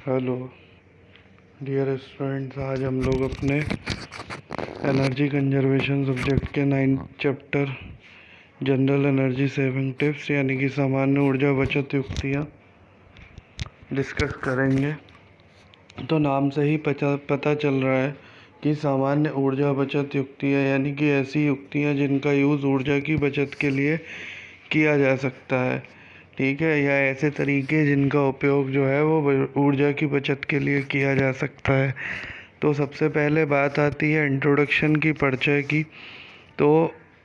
Hello dear students, आज हम लोग अपने एनर्जी कंजर्वेशन सब्जेक्ट के 9th chapter general energy saving tips यानी कि सामान्य ऊर्जा बचत युक्तियाँ डिस्कस करेंगे। तो नाम से ही पता चल रहा है कि सामान्य ऊर्जा बचत युक्तियाँ यानी कि ऐसी युक्तियाँ जिनका यूज़ ऊर्जा की बचत के लिए किया जा सकता है, ठीक है, या ऐसे तरीके जिनका उपयोग जो है वो ऊर्जा की बचत के लिए किया जा सकता है। तो सबसे पहले बात आती है इंट्रोडक्शन की, परिचय की। तो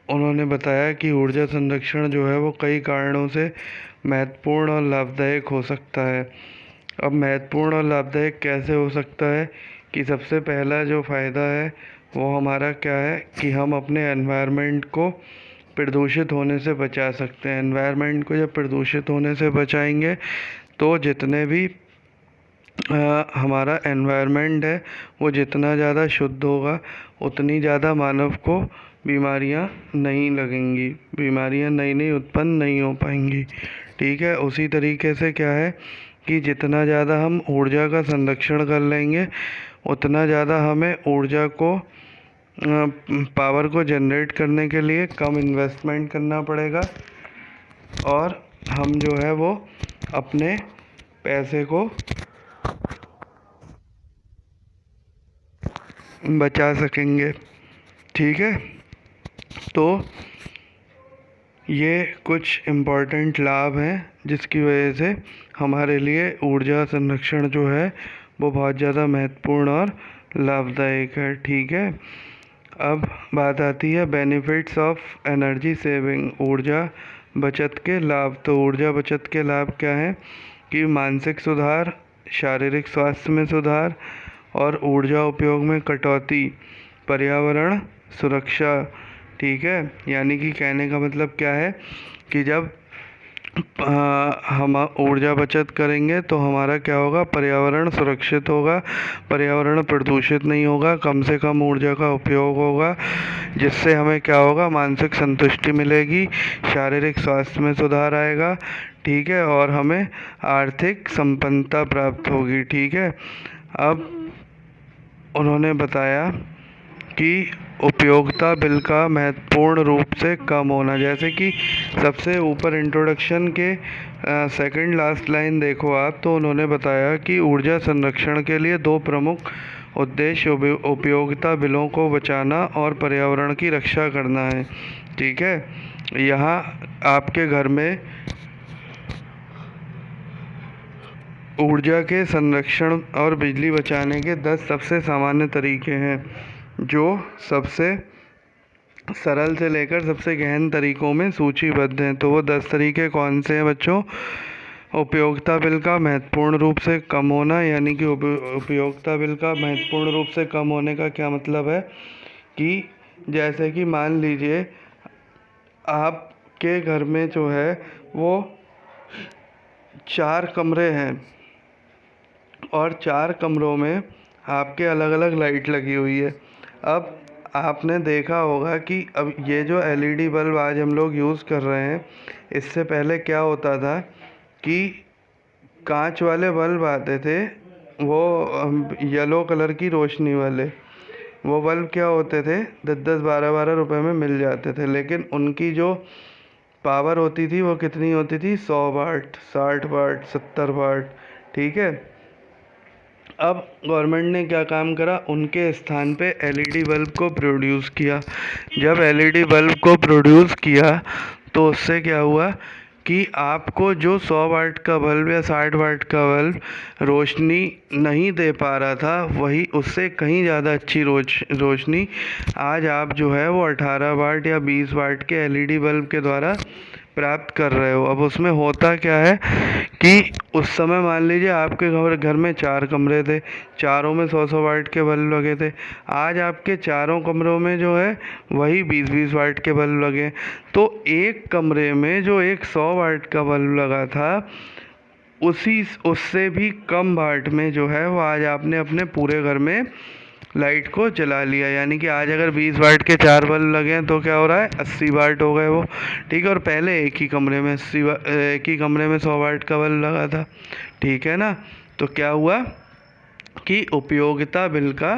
उन्होंने बताया कि ऊर्जा संरक्षण जो है वो कई कारणों से महत्वपूर्ण और लाभदायक हो सकता है। अब महत्वपूर्ण और लाभदायक कैसे हो सकता है कि सबसे पहला जो फ़ायदा है वो हमारा क्या है कि हम अपने एनवायरनमेंट को प्रदूषित होने से बचा सकते हैं। एनवायरनमेंट को जब प्रदूषित होने से बचाएंगे तो जितने भी हमारा एनवायरनमेंट है वो जितना ज़्यादा शुद्ध होगा उतनी ज़्यादा मानव को बीमारियां नहीं लगेंगी, बीमारियां नई उत्पन्न नहीं हो पाएंगी, ठीक है। उसी तरीके से क्या है कि जितना ज़्यादा हम ऊर्जा का संरक्षण कर लेंगे उतना ज़्यादा हमें ऊर्जा को पावर को जनरेट करने के लिए कम इन्वेस्टमेंट करना पड़ेगा और हम जो है वो अपने पैसे को बचा सकेंगे, ठीक है। तो ये कुछ इम्पॉर्टेंट लाभ हैं जिसकी वजह से हमारे लिए ऊर्जा संरक्षण जो है वो बहुत ज़्यादा महत्वपूर्ण और लाभदायक है, ठीक है। अब बात आती है बेनिफिट्स ऑफ एनर्जी सेविंग, ऊर्जा बचत के लाभ। तो ऊर्जा बचत के लाभ क्या हैं कि मानसिक सुधार, शारीरिक स्वास्थ्य में सुधार और ऊर्जा उपयोग में कटौती, पर्यावरण सुरक्षा, ठीक है। यानी कि कहने का मतलब क्या है कि जब हम ऊर्जा बचत करेंगे तो हमारा क्या होगा, पर्यावरण सुरक्षित होगा, पर्यावरण प्रदूषित नहीं होगा, कम से कम ऊर्जा का उपयोग होगा, जिससे हमें क्या होगा, मानसिक संतुष्टि मिलेगी, शारीरिक स्वास्थ्य में सुधार आएगा, ठीक है, और हमें आर्थिक संपन्नता प्राप्त होगी, ठीक है। अब उन्होंने बताया कि उपयोगिता बिल का महत्वपूर्ण रूप से कम होना, जैसे कि सबसे ऊपर इंट्रोडक्शन के सेकंड लास्ट लाइन देखो आप, तो उन्होंने बताया कि ऊर्जा संरक्षण के लिए दो प्रमुख उद्देश्य उपयोगिता बिलों को बचाना और पर्यावरण की रक्षा करना है, ठीक है। यहाँ आपके घर में ऊर्जा के संरक्षण और बिजली बचाने के 10 सबसे सामान्य तरीके हैं जो सबसे सरल से लेकर सबसे गहन तरीकों में सूचीबद्ध हैं। तो वो 10 तरीके कौन से हैं बच्चों? उपयोगिता बिल का महत्वपूर्ण रूप से कम होना, यानी कि उपयोगिता बिल का महत्वपूर्ण रूप से कम होने का क्या मतलब है कि जैसे कि मान लीजिए आपके घर में जो है वो 4 कमरे हैं और 4 कमरों में आपके अलग अलग लाइट लगी हुई है। अब आपने देखा होगा कि अब ये जो एलईडी बल्ब आज हम लोग यूज़ कर रहे हैं, इससे पहले क्या होता था कि कांच वाले बल्ब आते थे, वो येलो कलर की रोशनी वाले, वो बल्ब क्या होते थे 10-10 12-12 रुपए में मिल जाते थे, लेकिन उनकी जो पावर होती थी वो कितनी होती थी, 100 वाट, 60 वाट, 70 वाट, ठीक है। अब गवर्नमेंट ने क्या काम करा, उनके स्थान पे एलईडी बल्ब को प्रोड्यूस किया। जब एलईडी बल्ब को प्रोड्यूस किया तो उससे क्या हुआ कि आपको जो 100 वाट का बल्ब या 60 वाट का बल्ब रोशनी नहीं दे पा रहा था, वही उससे कहीं ज़्यादा अच्छी रोशनी आज आप जो है वो 18 वाट या 20 वाट के एलईडी बल्ब के द्वारा प्राप्त कर रहे हो। अब उसमें होता क्या है कि उस समय मान लीजिए आपके घर में 4 कमरे थे, चारों में 100-100 वाट के बल्ब लगे थे। आज आपके चारों कमरों में जो है वही 20-20 वाट के बल्ब लगे। तो एक कमरे में जो एक 100 वाट का बल्ब लगा था, उससे भी कम वाट में जो है वो आज आपने अपने पूरे घर में लाइट को जला लिया। यानी कि आज अगर 20 वाट के 4 बल्ब लगे हैं तो क्या हो रहा है, 80 वाट हो गए वो, ठीक है। और पहले एक ही कमरे में 100 वाट का बल्ब लगा था, ठीक है ना। तो क्या हुआ कि उपयोगिता बिल का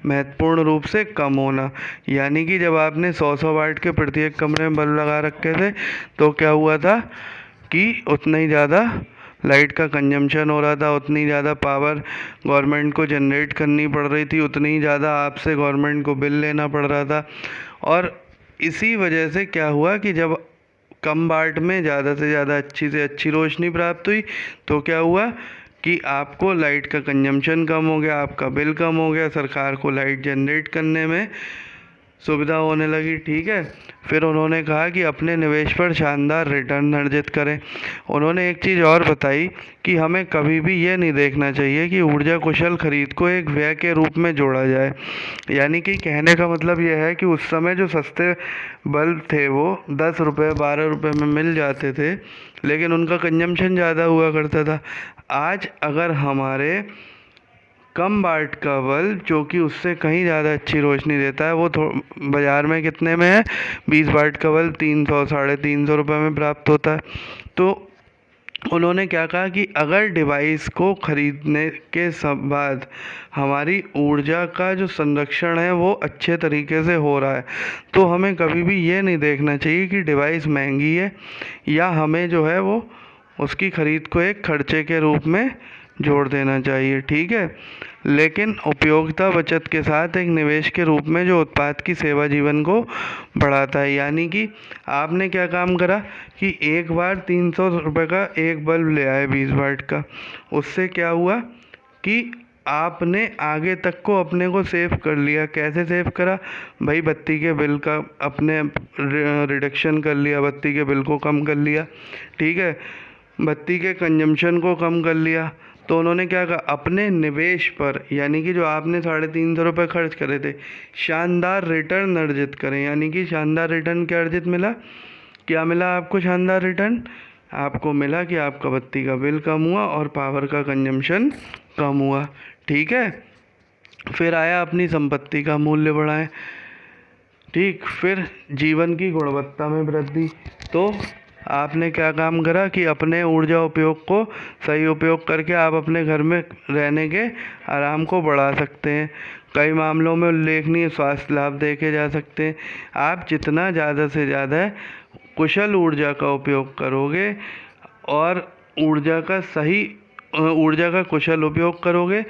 महत्वपूर्ण रूप से कम होना, यानी कि जब आपने 100 वाट के प्रत्येक कमरे में बल्ब लगा रखे थे तो क्या हुआ था कि उतना ही ज़्यादा लाइट का कंजम्पशन हो रहा था, उतनी ज़्यादा पावर गवर्नमेंट को जनरेट करनी पड़ रही थी, उतनी ही ज़्यादा आपसे गवर्नमेंट को बिल लेना पड़ रहा था। और इसी वजह से क्या हुआ कि जब कम वाट में ज़्यादा से ज़्यादा अच्छी से अच्छी रोशनी प्राप्त हुई तो क्या हुआ कि आपको लाइट का कंजम्पशन कम हो गया, आपका बिल कम हो गया, सरकार को लाइट जनरेट करने में सुविधा होने लगी। ठीक है, फिर उन्होंने कहा कि अपने निवेश पर शानदार रिटर्न अर्जित करें। उन्होंने एक चीज़ और बताई कि हमें कभी भी ये नहीं देखना चाहिए कि ऊर्जा कुशल खरीद को एक व्यय के रूप में जोड़ा जाए। यानी कि कहने का मतलब ये है कि उस समय जो सस्ते बल्ब थे वो 10 रुपये 12 रुपये में मिल जाते थे, लेकिन उनका कंजम्पशन ज़्यादा हुआ करता था। आज अगर हमारे कम वाट का बल्ब जो कि उससे कहीं ज़्यादा अच्छी रोशनी देता है वो बाज़ार में कितने में है, 20 वाट का बल्ब 300 350 रुपये में प्राप्त होता है। तो उन्होंने क्या कहा कि अगर डिवाइस को ख़रीदने के बाद हमारी ऊर्जा का जो संरक्षण है वो अच्छे तरीके से हो रहा है तो हमें कभी भी ये नहीं देखना चाहिए कि डिवाइस महंगी है, या हमें जो है वो उसकी ख़रीद को एक खर्चे के रूप में जोड़ देना चाहिए। ठीक है, लेकिन उपयोगिता बचत के साथ एक निवेश के रूप में जो उत्पाद की सेवा जीवन को बढ़ाता है। यानी कि आपने क्या काम करा कि एक बार 300 रुपये का एक बल्ब ले आए 20 वाट का, उससे क्या हुआ कि आपने आगे तक को अपने को सेव कर लिया। कैसे सेव करा भाई, बत्ती के बिल का अपने रिडक्शन कर लिया, बत्ती के बिल को कम कर लिया। ठीक है, बत्ती के कंजम्पशन को कम कर लिया। तो उन्होंने क्या कहा, अपने निवेश पर यानी कि जो आपने 350 रुपये खर्च करे थे, शानदार रिटर्न अर्जित करें। यानी कि शानदार रिटर्न क्या अर्जित मिला, क्या मिला आपको शानदार रिटर्न? आपको मिला कि आपका बत्ती का बिल कम हुआ और पावर का कंजम्पशन कम हुआ। ठीक है, फिर आया अपनी संपत्ति का मूल्य बढ़ाएं। ठीक, फिर जीवन की गुणवत्ता में वृद्धि। तो आपने क्या काम करा कि अपने ऊर्जा उपयोग को सही उपयोग करके आप अपने घर में रहने के आराम को बढ़ा सकते हैं। कई मामलों में उल्लेखनीय स्वास्थ्य लाभ देखे जा सकते हैं। आप जितना ज़्यादा से ज़्यादा कुशल ऊर्जा का उपयोग करोगे और ऊर्जा का कुशल उपयोग करोगे,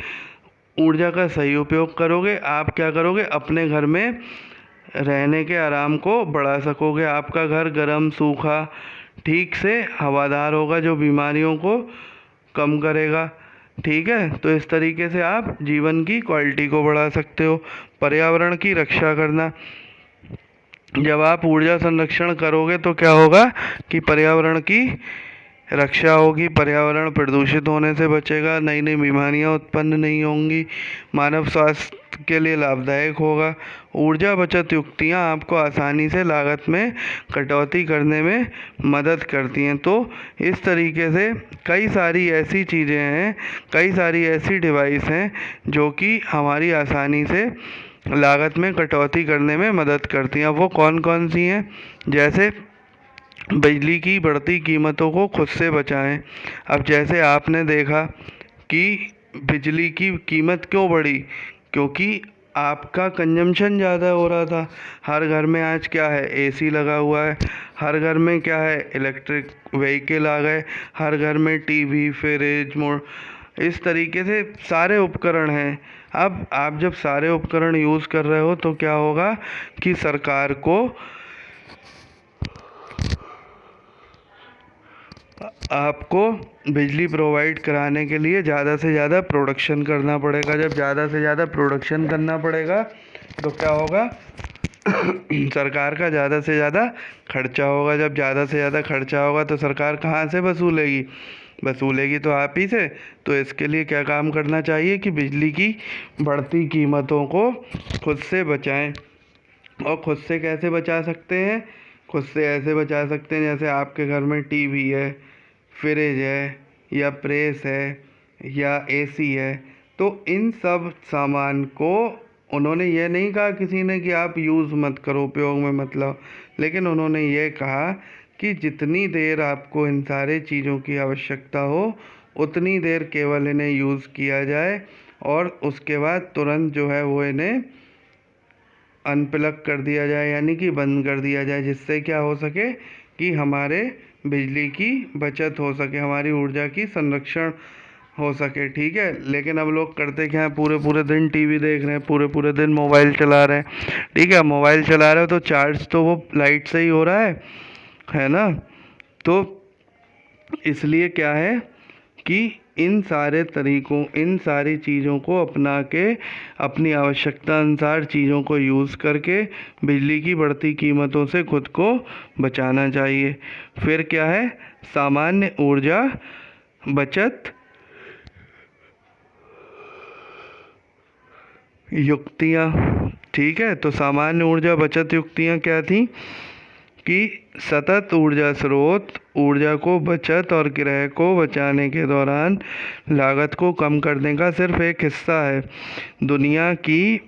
ऊर्जा का सही उपयोग करोगे, आप क्या करोगे, अपने घर में रहने के आराम को बढ़ा सकोगे। आपका घर गर्म सूखा ठीक से हवादार होगा जो बीमारियों को कम करेगा। ठीक है, तो इस तरीके से आप जीवन की क्वालिटी को बढ़ा सकते हो। पर्यावरण की रक्षा करना, जब आप ऊर्जा संरक्षण करोगे तो क्या होगा कि पर्यावरण की रक्षा होगी, पर्यावरण प्रदूषित होने से बचेगा, नई नई बीमारियां उत्पन्न नहीं होंगी, मानव स्वास्थ्य के लिए लाभदायक होगा। ऊर्जा बचत युक्तियां आपको आसानी से लागत में कटौती करने में मदद करती हैं। तो इस तरीके से कई सारी ऐसी चीज़ें हैं, कई सारी ऐसी डिवाइस हैं जो कि हमारी आसानी से लागत में कटौती करने में मदद करती हैं। वो कौन कौन सी हैं? जैसे बिजली की बढ़ती कीमतों को खुद से बचाएं। अब जैसे आपने देखा कि बिजली की कीमत क्यों बढ़ी, क्योंकि आपका कंजम्पशन ज़्यादा हो रहा था। हर घर में आज क्या है, एसी लगा हुआ है, हर घर में क्या है, इलेक्ट्रिक व्हीकल आ गए, हर घर में टीवी फ्रिज इस तरीके से सारे उपकरण हैं। अब आप जब सारे उपकरण यूज़ कर रहे हो तो क्या होगा कि सरकार को आपको बिजली प्रोवाइड कराने के लिए ज़्यादा से ज़्यादा प्रोडक्शन करना पड़ेगा। जब ज़्यादा से ज़्यादा प्रोडक्शन करना पड़ेगा तो क्या होगा सरकार का ज़्यादा से ज़्यादा खर्चा होगा। जब ज़्यादा से ज़्यादा खर्चा होगा तो सरकार कहाँ से वसूलेगी तो आप ही से। तो इसके लिए क्या काम करना चाहिए कि बिजली की बढ़ती कीमतों को खुद से बचाएं। और खुद से कैसे बचा सकते हैं? खुद से ऐसे बचा सकते हैं जैसे आपके घर में टीवी है, फ्रिज है, या प्रेस है, या एसी है, तो इन सब सामान को उन्होंने ये नहीं कहा किसी ने कि आप यूज़ मत करो, उपयोग में मत लाओ, लेकिन उन्होंने ये कहा कि जितनी देर आपको इन सारे चीज़ों की आवश्यकता हो उतनी देर केवल इन्हें यूज़ किया जाए और उसके बाद तुरंत जो है वो इन्हें अनप्लग कर दिया जाए, यानी कि बंद कर दिया जाए, जिससे क्या हो सके कि हमारे बिजली की बचत हो सके, हमारी ऊर्जा की संरक्षण हो सके। ठीक है, लेकिन अब लोग करते क्या हैं, पूरे पूरे दिन टीवी देख रहे हैं, पूरे पूरे दिन मोबाइल चला रहे हैं। ठीक है, मोबाइल चला रहे हो तो चार्ज तो वो लाइट से ही हो रहा है ना। तो इसलिए क्या है कि इन सारे तरीकों, इन सारी चीज़ों को अपना के अपनी आवश्यकता अनुसार चीज़ों को यूज़ करके बिजली की बढ़ती कीमतों से खुद को बचाना चाहिए। फिर क्या है, सामान्य ऊर्जा बचत युक्तियाँ। ठीक है, तो सामान्य ऊर्जा बचत युक्तियाँ क्या थी कि सतत ऊर्जा स्रोत ऊर्जा को बचत और ग्रह को बचाने के दौरान लागत को कम करने का सिर्फ एक हिस्सा है। दुनिया की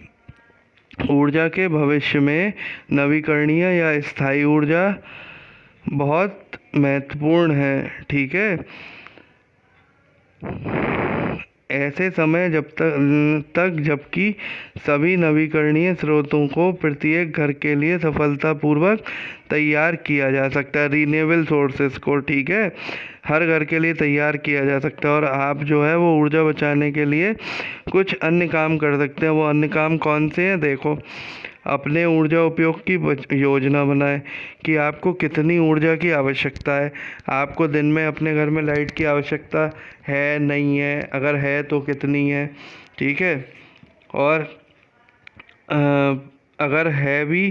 ऊर्जा के भविष्य में नवीकरणीय या स्थायी ऊर्जा बहुत महत्वपूर्ण है। ठीक है, ऐसे समय जब तक जबकि सभी नवीकरणीय स्रोतों को प्रत्येक घर के लिए सफलतापूर्वक तैयार किया जा सकता है, रीन्यूएबल सोर्सेस को। ठीक है, हर घर के लिए तैयार किया जा सकता है और आप जो है वो ऊर्जा बचाने के लिए कुछ अन्य काम कर सकते हैं। वो अन्य काम कौन से हैं, देखो, अपने ऊर्जा उपयोग की योजना बनाएं कि आपको कितनी ऊर्जा की आवश्यकता है। आपको दिन में अपने घर में लाइट की आवश्यकता है, नहीं है, अगर है तो कितनी है। ठीक है, और अगर है भी,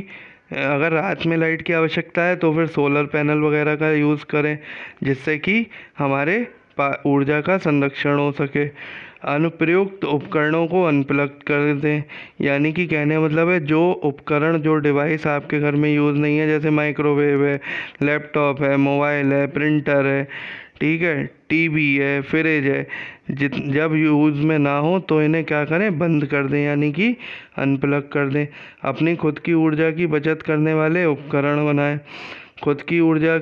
अगर रात में लाइट की आवश्यकता है तो फिर सोलर पैनल वगैरह का यूज़ करें, जिससे कि हमारे ऊर्जा का संरक्षण हो सके। अनुप्रयुक्त उपकरणों को अनप्लग कर दें, यानी कि कहने मतलब है जो उपकरण, जो डिवाइस आपके घर में यूज़ नहीं है, जैसे माइक्रोवेव है, लैपटॉप है, मोबाइल है, प्रिंटर है, ठीक है, टीवी है, फ्रिज है, जब यूज़ में ना हो तो इन्हें क्या करें, बंद कर दें, यानी कि अनप्लग कर दें। अपनी खुद की ऊर्जा की बचत करने वाले उपकरण बनाएं। खुद की ऊर्जा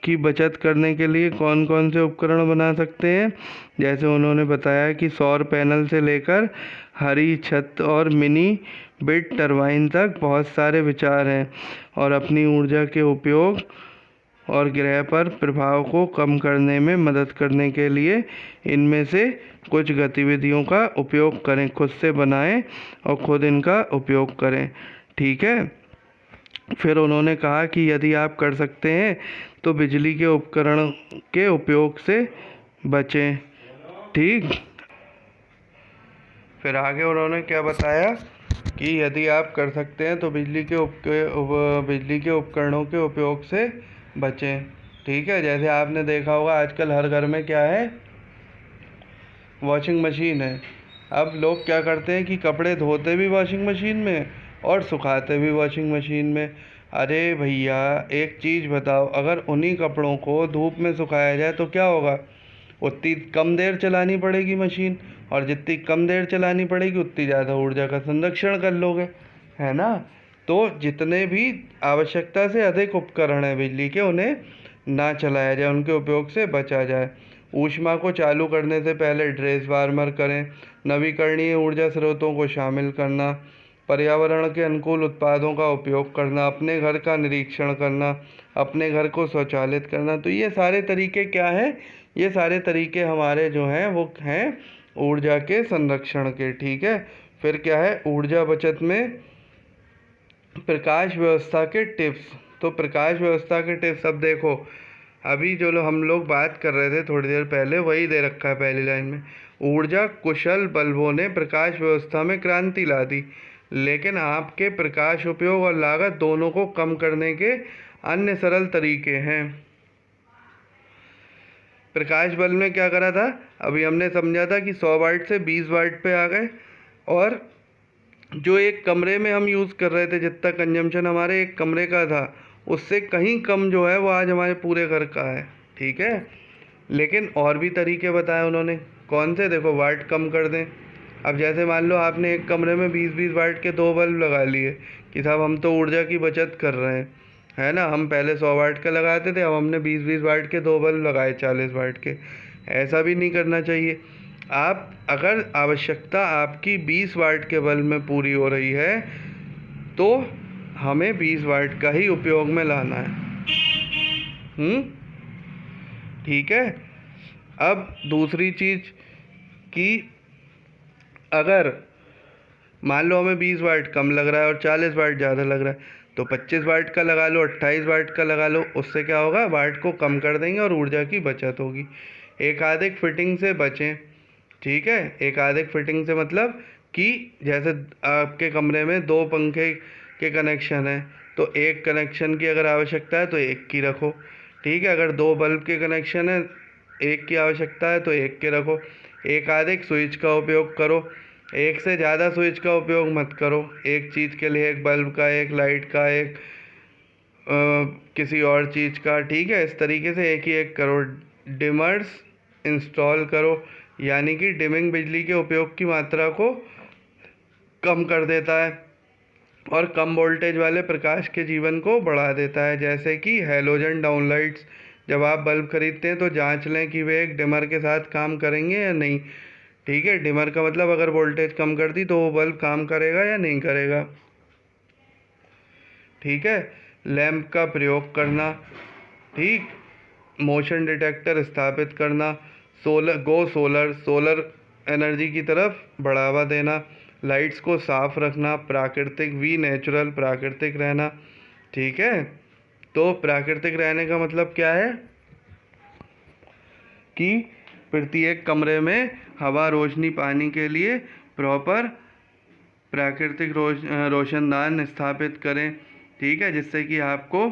की बचत करने के लिए कौन कौन से उपकरण बना सकते हैं, जैसे उन्होंने बताया कि सौर पैनल से लेकर हरी छत और मिनी बिट टरबाइन तक बहुत सारे विचार हैं। और अपनी ऊर्जा के उपयोग और ग्रह पर प्रभाव को कम करने में मदद करने के लिए इनमें से कुछ गतिविधियों का उपयोग करें, खुद से बनाएं और खुद इनका उपयोग करें। ठीक है, फिर उन्होंने कहा कि यदि आप कर सकते हैं तो बिजली के उपकरण के उपयोग से बचें। ठीक, फिर आगे उन्होंने क्या बताया कि यदि आप कर सकते हैं तो बिजली के उपकरणों के उपयोग से बचें। ठीक है, जैसे आपने देखा होगा आजकल हर घर में क्या है, वॉशिंग मशीन है। अब लोग क्या करते हैं कि कपड़े धोते भी वॉशिंग मशीन में और सुखाते भी वॉशिंग मशीन में। अरे भैया, एक चीज़ बताओ, अगर उन्हीं कपड़ों को धूप में सुखाया जाए तो क्या होगा, उतनी कम देर चलानी पड़ेगी मशीन, और जितनी कम देर चलानी पड़ेगी उतनी ज़्यादा ऊर्जा का संरक्षण कर लोगे, है ना। तो जितने भी आवश्यकता से अधिक उपकरण हैं बिजली के, उन्हें ना चलाया जाए, उनके उपयोग से बचा जाए। ऊष्मा को चालू करने से पहले ड्रेस वार्मर करें। नवीकरणीय ऊर्जा स्रोतों को शामिल करना, पर्यावरण के अनुकूल उत्पादों का उपयोग करना, अपने घर का निरीक्षण करना, अपने घर को स्वचालित करना। तो ये सारे तरीके क्या हैं, ये सारे तरीके हमारे जो हैं वो हैं ऊर्जा के संरक्षण के। ठीक है, फिर क्या है, ऊर्जा बचत में प्रकाश व्यवस्था के टिप्स। तो प्रकाश व्यवस्था के टिप्स, अब देखो, अभी जो हम लोग बात कर रहे थे थोड़ी देर पहले, वही दे रखा है पहली लाइन में। ऊर्जा कुशल बल्बों ने प्रकाश व्यवस्था में क्रांति ला दी, लेकिन आपके प्रकाश उपयोग और लागत दोनों को कम करने के अन्य सरल तरीके हैं। प्रकाश बल्ब ने क्या करा था, अभी हमने समझा था कि 100 वाट से 20 वाट पे आ गए, और जो एक कमरे में हम यूज़ कर रहे थे, जितना कंजम्पशन हमारे एक कमरे का था, उससे कहीं कम जो है वो आज हमारे पूरे घर का है। ठीक है, लेकिन और भी तरीके बताए उन्होंने, कौन से, देखो, वाट कम कर दें। अब जैसे मान लो आपने एक कमरे में 20-20 वाट के 2 बल्ब लगा लिए कि साहब हम तो ऊर्जा की बचत कर रहे हैं, है ना। हम पहले 100 वाट का लगाते थे, अब हमने 20-20 वाट के 2 बल्ब लगाए 40 वाट के, ऐसा भी नहीं करना चाहिए। आप अगर आवश्यकता आपकी 20 वाट के बल्ब में पूरी हो रही है तो हमें 20 वाट का ही उपयोग में लाना है। ठीक है। अब दूसरी चीज़ कि अगर मान लो हमें 20 वाट कम लग रहा है और 40 वाट ज़्यादा लग रहा है तो 25 वाट का लगा लो, 28 वाट का लगा लो। उससे क्या होगा, वाट को कम कर देंगे और ऊर्जा की बचत होगी। एक आधिक फिटिंग से बचें। ठीक है, एक आधिक फिटिंग से मतलब कि जैसे आपके कमरे में 2 पंखे के कनेक्शन है तो एक कनेक्शन की अगर आवश्यकता है तो एक की रखो। ठीक है, अगर 2 बल्ब के कनेक्शन है, एक की आवश्यकता है तो एक के रखो। एक आधिक स्विच का उपयोग करो, एक से ज़्यादा स्विच का उपयोग मत करो। एक चीज़ के लिए एक बल्ब का, एक लाइट का, एक किसी और चीज़ का। ठीक है, इस तरीके से एक ही एक करो। डिमर्स इंस्टॉल करो, यानी कि डिमिंग बिजली के उपयोग की मात्रा को कम कर देता है और कम वोल्टेज वाले प्रकाश के जीवन को बढ़ा देता है। जैसे कि हैलोजन डाउनलाइट्स, जब आप बल्ब खरीदते हैं तो जांच लें कि वे एक डिमर के साथ काम करेंगे या नहीं। ठीक है, डिमर का मतलब अगर वोल्टेज कम कर दी तो वो बल्ब काम करेगा या नहीं करेगा। ठीक है, लैंप का प्रयोग करना। ठीक, मोशन डिटेक्टर स्थापित करना। सोलर एनर्जी की तरफ बढ़ावा देना। लाइट्स को साफ रखना। नेचुरल प्राकृतिक रहना। ठीक है, तो प्राकृतिक रहने का मतलब क्या है कि प्रत्येक कमरे में हवा, रोशनी, पानी के लिए प्रॉपर प्राकृतिक रोशनदान स्थापित करें। ठीक है, जिससे कि आपको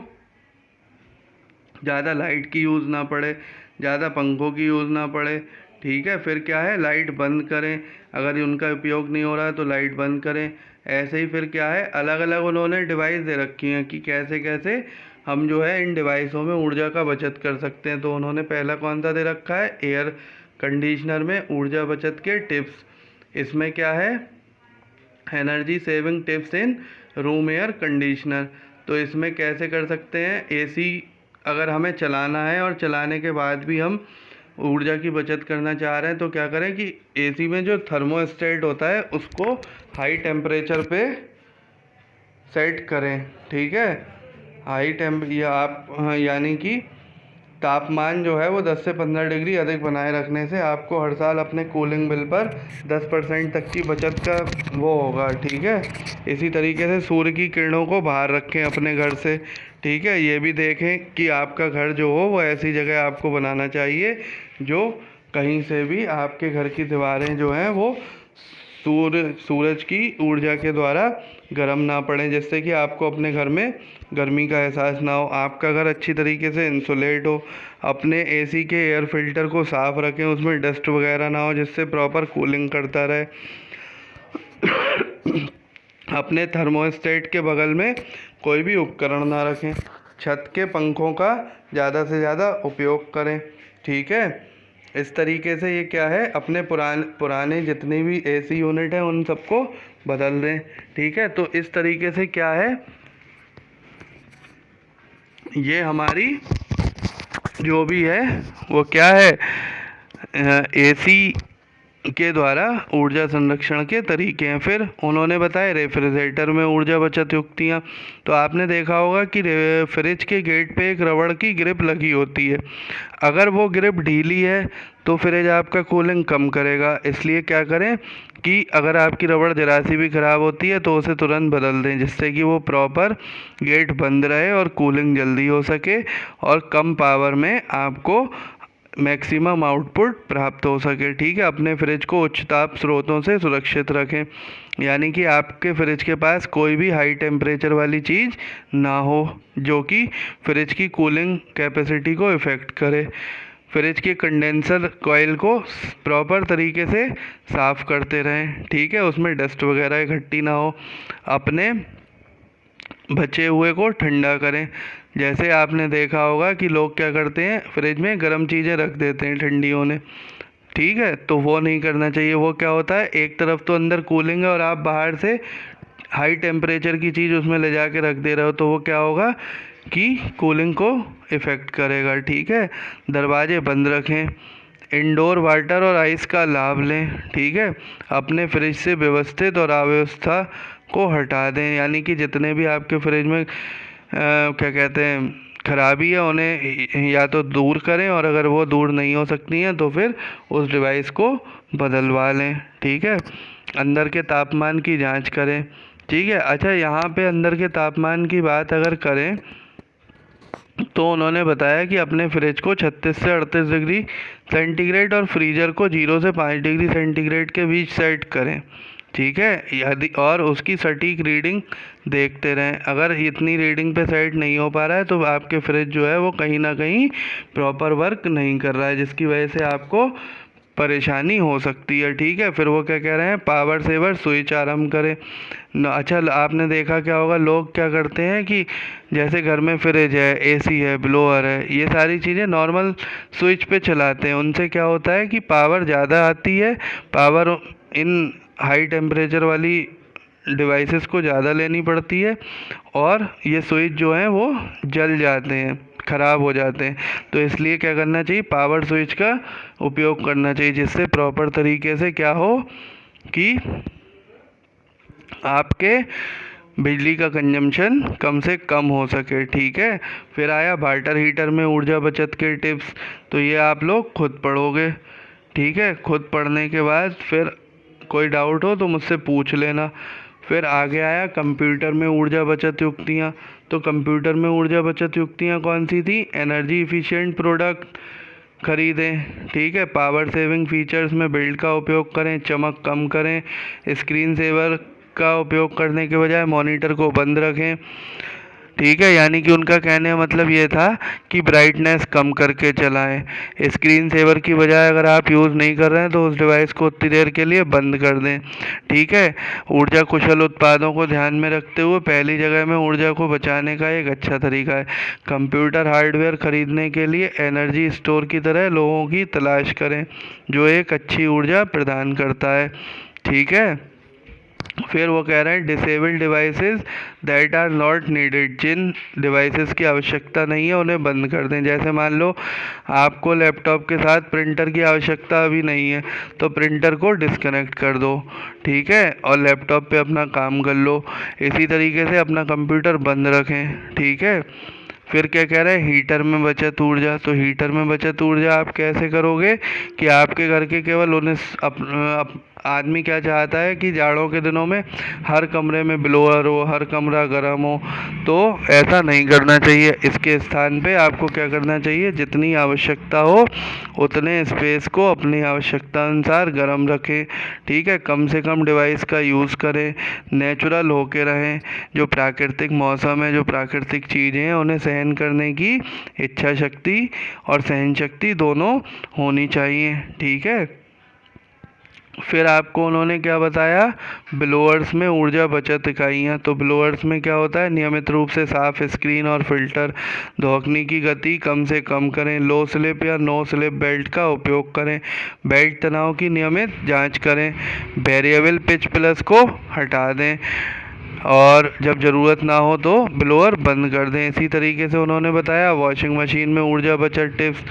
ज़्यादा लाइट की यूज़ ना पड़े, ज़्यादा पंखों की यूज़ ना पड़े। ठीक है, फिर क्या है, लाइट बंद करें। अगर उनका उपयोग नहीं हो रहा है तो लाइट बंद करें। ऐसे ही फिर क्या है, अलग अलग उन्होंने डिवाइस दे रखी हैं कि कैसे कैसे हम जो है इन डिवाइसों में ऊर्जा का बचत कर सकते हैं। तो उन्होंने पहला कौन सा दे रखा है, एयर कंडीशनर में ऊर्जा बचत के टिप्स। इसमें क्या है, energy saving tips in room air conditioner. तो इसमें कैसे कर सकते हैं, एसी अगर हमें चलाना है और चलाने के बाद भी हम ऊर्जा की बचत करना चाह रहे हैं तो क्या करें कि एसी में जो थर्मोस्टेट होता है उसको हाई टेम्परेचर पे सेट करें। ठीक है, या आप यानी कि तापमान जो है वो 10 से 15 डिग्री अधिक बनाए रखने से आपको हर साल अपने कूलिंग बिल पर 10% तक की बचत का वो होगा। ठीक है, इसी तरीके से सूर्य की किरणों को बाहर रखें अपने घर से। ठीक है, ये भी देखें कि आपका घर जो हो वो ऐसी जगह आपको बनाना चाहिए जो कहीं से भी आपके घर की दीवारें जो हैं वो सूरज की ऊर्जा के द्वारा गर्म ना पड़े, जिससे कि आपको अपने घर में गर्मी का एहसास ना हो। आपका घर अच्छी तरीके से इंसुलेट हो। अपने एसी के एयर फिल्टर को साफ़ रखें, उसमें डस्ट वगैरह ना हो, जिससे प्रॉपर कूलिंग करता रहे। अपने थर्मोस्टेट के बगल में कोई भी उपकरण ना रखें। छत के पंखों का ज़्यादा से ज़्यादा उपयोग करें। ठीक है, इस तरीके से ये क्या है, अपने पुराने जितनी भी एसी यूनिट हैं उन सबको बदल दें। ठीक है, तो इस तरीके से क्या है, ये हमारी जो भी है वो क्या है, एसी के द्वारा ऊर्जा संरक्षण के तरीके हैं। फिर उन्होंने बताया रेफ्रिजरेटर में ऊर्जा बचत युक्तियाँ। तो आपने देखा होगा कि फ्रिज के गेट पे एक रबड़ की ग्रिप लगी होती है। अगर वो ग्रिप ढीली है तो फ्रिज आपका कूलिंग कम करेगा। इसलिए क्या करें कि अगर आपकी रबड़ जरा सी भी ख़राब होती है तो उसे तुरंत बदल दें, जिससे कि वो प्रॉपर गेट बंद रहे और कूलिंग जल्दी हो सके और कम पावर में आपको मैक्सिमम आउटपुट प्राप्त हो सके। ठीक है, अपने फ्रिज को उच्च ताप स्रोतों से सुरक्षित रखें, यानी कि आपके फ्रिज के पास कोई भी हाई टेम्परेचर वाली चीज़ ना हो जो कि फ्रिज की कूलिंग कैपेसिटी को इफ़ेक्ट करे। फ्रिज के कंडेंसर कॉइल को प्रॉपर तरीके से साफ़ करते रहें। ठीक है, उसमें डस्ट वगैरह इकट्ठी ना हो। अपने बचे हुए को ठंडा करें। जैसे आपने देखा होगा कि लोग क्या करते हैं, फ्रिज में गर्म चीज़ें रख देते हैं ठंडी होने। ठीक है, तो वो नहीं करना चाहिए। वो क्या होता है, एक तरफ तो अंदर कूलिंग है और आप बाहर से हाई टेम्परेचर की चीज़ उसमें ले जाके रख दे रहे हो, तो वो क्या होगा कि कूलिंग को इफ़ेक्ट करेगा। ठीक है, दरवाजे बंद रखें। इंडोर वाटर और आइस का लाभ लें। ठीक है, अपने फ्रिज से व्यवस्थित और अव्यवस्था को हटा दें, यानी कि जितने भी आपके फ्रिज में क्या कहते हैं खराबी है उन्हें या तो दूर करें, और अगर वो दूर नहीं हो सकती हैं तो फिर उस डिवाइस को बदलवा लें। ठीक है, अंदर के तापमान की जांच करें। ठीक है, अच्छा यहाँ पे अंदर के तापमान की बात अगर करें तो उन्होंने बताया कि अपने फ्रिज को 36 से 38 डिग्री सेंटीग्रेड और फ्रीजर को 0 से 5 डिग्री सेंटीग्रेड के बीच सेट करें। ठीक है, यदि और उसकी सटीक रीडिंग देखते रहें। अगर इतनी रीडिंग पे सेट नहीं हो पा रहा है तो आपके फ्रिज जो है वो कहीं ना कहीं प्रॉपर वर्क नहीं कर रहा है, जिसकी वजह से आपको परेशानी हो सकती है। ठीक है, फिर वो क्या कह रहे हैं, पावर सेवर स्विच आरंभ करें। अच्छा, आपने देखा क्या होगा, लोग क्या करते हैं कि जैसे घर में फ्रिज है, एसी है, ब्लोअर है, ये सारी चीज़ें नॉर्मल स्विच पे चलाते हैं। उनसे क्या होता है कि पावर ज़्यादा आती है, पावर इन हाई टेम्परेचर वाली डिवाइसेस को ज़्यादा लेनी पड़ती है, और ये स्विच जो हैं वो जल जाते हैं, ख़राब हो जाते हैं। तो इसलिए क्या करना चाहिए, पावर स्विच का उपयोग करना चाहिए, जिससे प्रॉपर तरीके से क्या हो कि आपके बिजली का कंजम्पशन कम से कम हो सके। ठीक है, फिर आया वाटर हीटर में ऊर्जा बचत के टिप्स, तो ये आप लोग खुद पढ़ोगे। ठीक है, खुद पढ़ने के बाद फिर कोई डाउट हो तो मुझसे पूछ लेना। फिर आगे आया कंप्यूटर में ऊर्जा बचत युक्तियाँ। तो कंप्यूटर में ऊर्जा बचत युक्तियाँ कौन सी थी, एनर्जी इफ़िशियंट प्रोडक्ट खरीदें। ठीक है, पावर सेविंग फीचर्स में बिल्ड का उपयोग करें, चमक कम करें, स्क्रीन सेवर का उपयोग करने के बजाय मॉनिटर को बंद रखें। ठीक है, यानी कि उनका कहने का मतलब ये था कि ब्राइटनेस कम करके चलाएं। स्क्रीन सेवर की बजाय अगर आप यूज़ नहीं कर रहे हैं तो उस डिवाइस को उतनी देर के लिए बंद कर दें। ठीक है, ऊर्जा कुशल उत्पादों को ध्यान में रखते हुए पहली जगह में ऊर्जा को बचाने का एक अच्छा तरीका है, कंप्यूटर हार्डवेयर खरीदने के लिए एनर्जी स्टोर की तरह लोगों की तलाश करें जो एक अच्छी ऊर्जा प्रदान करता है। ठीक है, फिर वो कह रहे हैं disable devices that are not needed, जिन डिवाइसेस की आवश्यकता नहीं है उन्हें बंद कर दें। जैसे मान लो आपको लैपटॉप के साथ प्रिंटर की आवश्यकता अभी नहीं है तो प्रिंटर को डिस्कनेक्ट कर दो। ठीक है, और लैपटॉप पे अपना काम कर लो। इसी तरीके से अपना कंप्यूटर बंद रखें। ठीक है, फिर क्या कह रहे हैं, हीटर में बचत ऊर्जा। तो हीटर में बचत ऊर्जा आप कैसे करोगे कि आपके घर के केवल आदमी क्या चाहता है कि जाड़ों के दिनों में हर कमरे में ब्लोअर हो, हर कमरा गर्म हो, तो ऐसा नहीं करना चाहिए। इसके स्थान पे आपको क्या करना चाहिए, जितनी आवश्यकता हो उतने स्पेस को अपनी आवश्यकता अनुसार गर्म रखें। ठीक है, कम से कम डिवाइस का यूज़ करें, नेचुरल होके रहें। जो प्राकृतिक मौसम है, जो प्राकृतिक चीज़ें हैं, उन्हें सहन करने की इच्छा शक्ति और सहन शक्ति दोनों होनी चाहिए। ठीक है, फिर आपको उन्होंने क्या बताया, ब्लोअर्स में ऊर्जा बचत इकाइयाँ। तो ब्लोअर्स में क्या होता है, नियमित रूप से साफ स्क्रीन और फिल्टर, धोखने की गति कम से कम करें, लो स्लिप या नो स्लिप बेल्ट का उपयोग करें, बेल्ट तनाव की नियमित जांच करें, वेरिएबल पिच प्लस को हटा दें, और जब ज़रूरत ना हो तो ब्लोअर बंद कर दें। इसी तरीके से उन्होंने बताया वॉशिंग मशीन में ऊर्जा बचत टिप्स।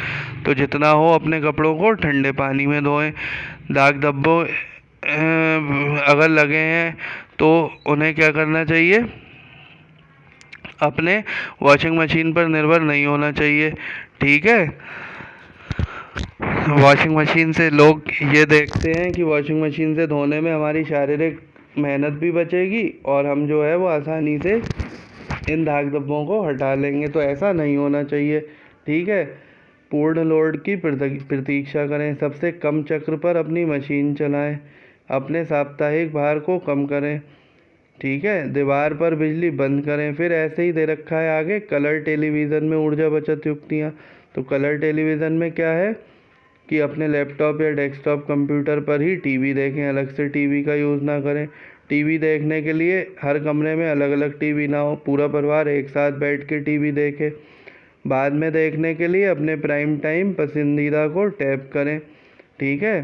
तो जितना हो अपने कपड़ों को ठंडे पानी में धोएं। दाग धब्बों अगर लगे हैं तो उन्हें क्या करना चाहिए, अपने वॉशिंग मशीन पर निर्भर नहीं होना चाहिए। ठीक है, वॉशिंग मशीन से लोग ये देखते हैं कि वॉशिंग मशीन से धोने में हमारी शारीरिक मेहनत भी बचेगी और हम जो है वो आसानी से इन दाग धब्बों को हटा लेंगे, तो ऐसा नहीं होना चाहिए। ठीक है, पूर्ण लोड की प्रतीक्षा करें, सबसे कम चक्र पर अपनी मशीन चलाएं, अपने साप्ताहिक भार को कम करें। ठीक है, दीवार पर बिजली बंद करें। फिर ऐसे ही दे रखा है आगे कलर टेलीविज़न में ऊर्जा बचत युक्तियाँ। तो कलर टेलीविज़न में क्या है कि अपने लैपटॉप या डेस्कटॉप कंप्यूटर पर ही टीवी देखें, अलग से टीवी का यूज़ ना करें। टीवी देखने के लिए हर कमरे में अलग अलग टीवी ना हो, पूरा परिवार एक साथ बैठ के टीवी देखे। बाद में देखने के लिए अपने प्राइम टाइम पसंदीदा को टैप करें। ठीक है,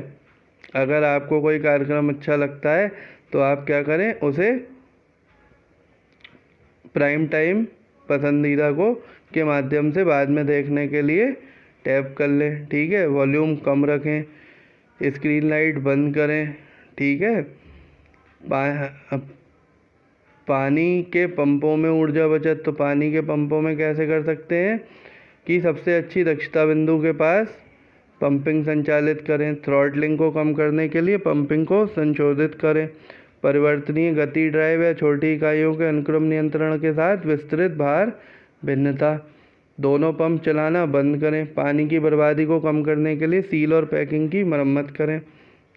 अगर आपको कोई कार्यक्रम अच्छा लगता है तो आप क्या करें, उसे प्राइम टाइम पसंदीदा को के माध्यम से बाद में देखने के लिए टैप कर लें, ठीक है। वॉल्यूम कम रखें, स्क्रीन लाइट बंद करें, ठीक है। पानी के पंपों में ऊर्जा बचत, तो पानी के पंपों में कैसे कर सकते हैं कि सबसे अच्छी दक्षता बिंदु के पास पंपिंग संचालित करें। थ्रॉटलिंग को कम करने के लिए पंपिंग को संशोधित करें। परिवर्तनीय गति ड्राइव या छोटी इकाइयों के अनुक्रम नियंत्रण के साथ विस्तृत भार भिन्नता। दोनों पंप चलाना बंद करें। पानी की बर्बादी को कम करने के लिए सील और पैकिंग की मरम्मत करें,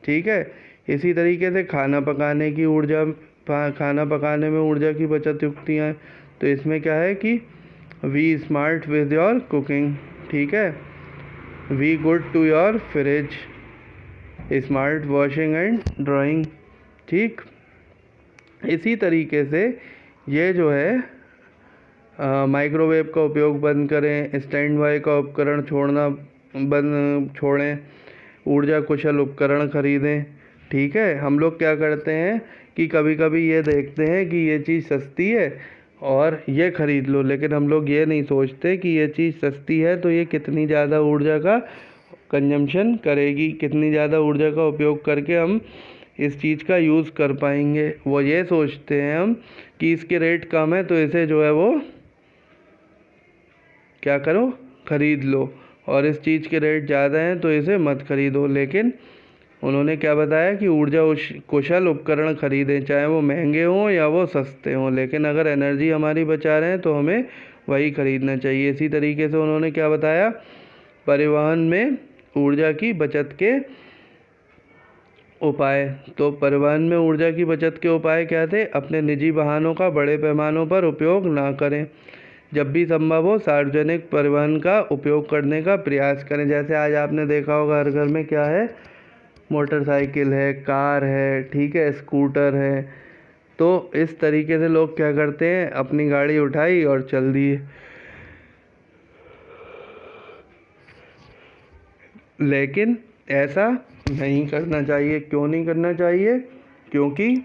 ठीक है। इसी तरीके से खाना पकाने में ऊर्जा की बचत युक्तियाँ हैं। तो इसमें क्या है कि we smart with your cooking, ठीक है। We good to your fridge, smart washing and drying, ठीक। इसी तरीके से ये जो है माइक्रोवेव का उपयोग बंद करें। स्टैंड बाय का उपकरण छोड़ें। ऊर्जा कुशल उपकरण खरीदें, ठीक है। हम लोग क्या करते हैं कि कभी कभी ये देखते हैं कि ये चीज़ सस्ती है और ये ख़रीद लो, लेकिन हम लोग ये नहीं सोचते कि ये चीज़ सस्ती है तो ये कितनी ज़्यादा ऊर्जा का कंजम्पशन करेगी, कितनी ज़्यादा ऊर्जा का उपयोग करके हम इस चीज़ का यूज़ कर पाएंगे। वो ये सोचते हैं हम कि इसके रेट कम है तो इसे जो है वो क्या करो, ख़रीद लो, और इस चीज़ के रेट ज़्यादा हैं तो इसे मत ख़रीदो। लेकिन उन्होंने क्या बताया कि ऊर्जा कुशल उपकरण खरीदें, चाहे वो महंगे हों या वो सस्ते हों, लेकिन अगर एनर्जी हमारी बचा रहे हैं तो हमें वही खरीदना चाहिए। इसी तरीके से उन्होंने क्या बताया, परिवहन में ऊर्जा की बचत के उपाय। तो परिवहन में ऊर्जा की बचत के उपाय क्या थे? अपने निजी वाहनों का बड़े पैमानों पर उपयोग ना करें। जब भी संभव हो सार्वजनिक परिवहन का उपयोग करने का प्रयास करें। जैसे आज आपने देखा होगा हर घर में क्या है, मोटरसाइकिल है, कार है, ठीक है, स्कूटर है। तो इस तरीके से लोग क्या करते हैं, अपनी गाड़ी उठाई और चल दिए। लेकिन ऐसा नहीं करना चाहिए। क्यों नहीं करना चाहिए? क्योंकि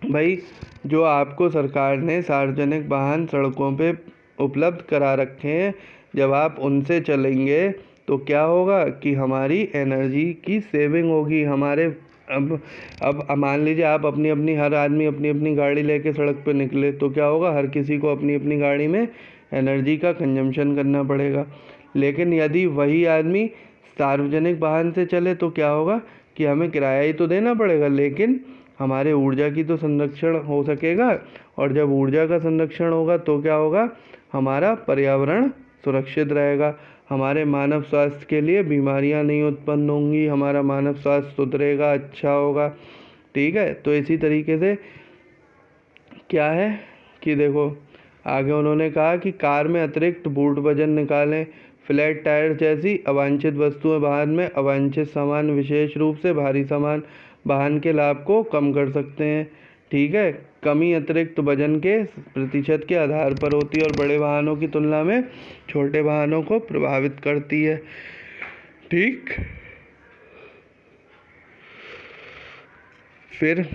भाई जो आपको सरकार ने सार्वजनिक वाहन सड़कों पे उपलब्ध करा रखे हैं, जब आप उनसे चलेंगे तो क्या होगा कि हमारी एनर्जी की सेविंग होगी। हमारे अब मान लीजिए आप हर आदमी अपनी अपनी गाड़ी लेके सड़क पे निकले तो क्या होगा, हर किसी को अपनी अपनी गाड़ी में एनर्जी का कंजम्पशन करना पड़ेगा। लेकिन यदि वही आदमी सार्वजनिक वाहन से चले तो क्या होगा कि हमें किराया ही तो देना पड़ेगा, लेकिन हमारे ऊर्जा की तो संरक्षण हो सकेगा। और जब ऊर्जा का संरक्षण होगा तो क्या होगा, हमारा पर्यावरण सुरक्षित रहेगा, हमारे मानव स्वास्थ्य के लिए बीमारियां नहीं उत्पन्न होंगी, हमारा मानव स्वास्थ्य सुधरेगा, अच्छा होगा, ठीक है। तो इसी तरीके से क्या है कि देखो आगे उन्होंने कहा कि कार में अतिरिक्त बूट वजन निकालें। फ्लैट टायर जैसी अवांछित वस्तुएं वाहन में अवांछित सामान, विशेष रूप से भारी सामान वाहन के लाभ को कम कर सकते हैं, ठीक है। कमी अतिरिक्त वजन के प्रतिशत के आधार पर होती है और बड़े वाहनों की तुलना में छोटे वाहनों को प्रभावित करती है, ठीक। फिर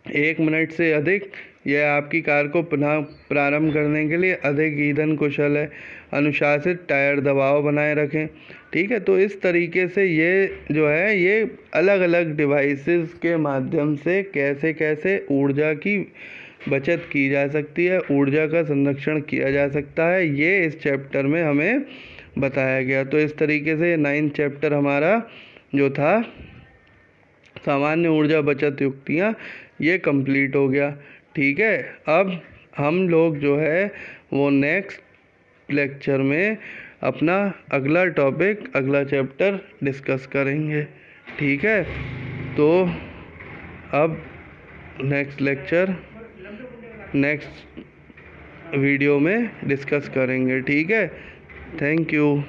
1 मिनट से अधिक यह आपकी कार को पुनः प्रारंभ करने के लिए अधिक ईंधन कुशल है। अनुशासित टायर दबाव बनाए रखें, ठीक है। तो इस तरीके से ये जो है ये अलग अलग डिवाइसेस के माध्यम से कैसे कैसे ऊर्जा की बचत की जा सकती है, ऊर्जा का संरक्षण किया जा सकता है, ये इस चैप्टर में हमें बताया गया। तो इस तरीके से 9th चैप्टर हमारा जो था सामान्य ऊर्जा बचत युक्तियाँ, ये कंप्लीट हो गया, ठीक है। अब हम लोग जो है वो नेक्स्ट लेक्चर में अपना अगला टॉपिक, अगला चैप्टर डिस्कस करेंगे, ठीक है। तो अब नेक्स्ट वीडियो में डिस्कस करेंगे, ठीक है। Thank you.